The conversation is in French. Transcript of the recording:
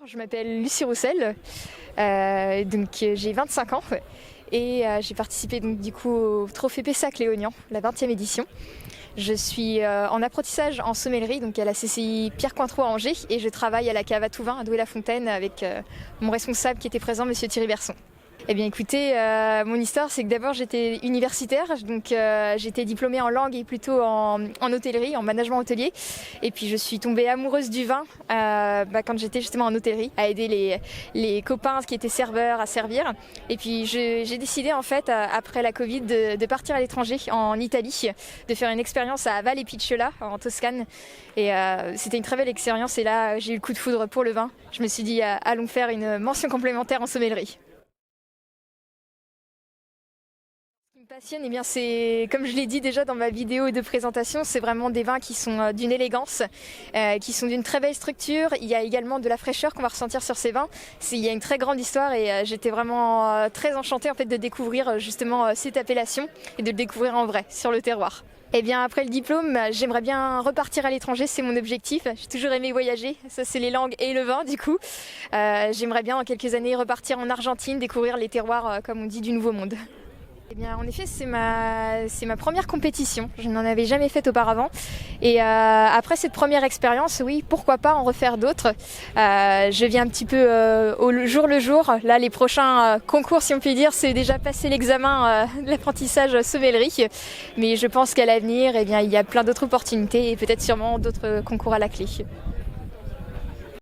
Je m'appelle Lucie Roussel, j'ai 25 ans et j'ai participé au Trophée Pessac-Léognan, la 20e édition. Je suis en apprentissage en sommellerie à la CCI Pierre Cointreau à Angers et je travaille à la cave à Touvain à Douai-la-Fontaine avec mon responsable qui était présent, monsieur Thierry Berson. Eh bien écoutez, mon histoire c'est que d'abord j'étais universitaire, j'étais diplômée en langue et plutôt en hôtellerie, en management hôtelier. Et puis je suis tombée amoureuse du vin quand j'étais justement en hôtellerie, à aider les copains qui étaient serveurs à servir. Et puis j'ai décidé en fait, après la Covid, de partir à l'étranger, en Italie, de faire une expérience à Valle Picciola, en Toscane. Et c'était une très belle expérience et là j'ai eu le coup de foudre pour le vin. Je me suis dit allons faire une mention complémentaire en sommellerie. Ce qui me passionne, c'est, comme je l'ai dit déjà dans ma vidéo de présentation, c'est vraiment des vins qui sont d'une élégance, qui sont d'une très belle structure. Il y a également de la fraîcheur qu'on va ressentir sur ces vins. Il y a une très grande histoire et j'étais vraiment très enchantée en fait, de découvrir justement cette appellation et de le découvrir en vrai, sur le terroir. Eh bien, après le diplôme, j'aimerais bien repartir à l'étranger, c'est mon objectif. J'ai toujours aimé voyager, ça c'est les langues et le vin du coup. J'aimerais bien dans quelques années repartir en Argentine, découvrir les terroirs, comme on dit, du Nouveau Monde. Eh bien, en effet, c'est ma première compétition. Je n'en avais jamais fait auparavant. Et après cette première expérience, oui, pourquoi pas en refaire d'autres. Je viens un petit peu au jour le jour. Là, les prochains concours, si on peut dire, c'est déjà passer l'examen de l'apprentissage sommellerie. Mais je pense qu'à l'avenir, eh bien, il y a plein d'autres opportunités et peut-être sûrement d'autres concours à la clé.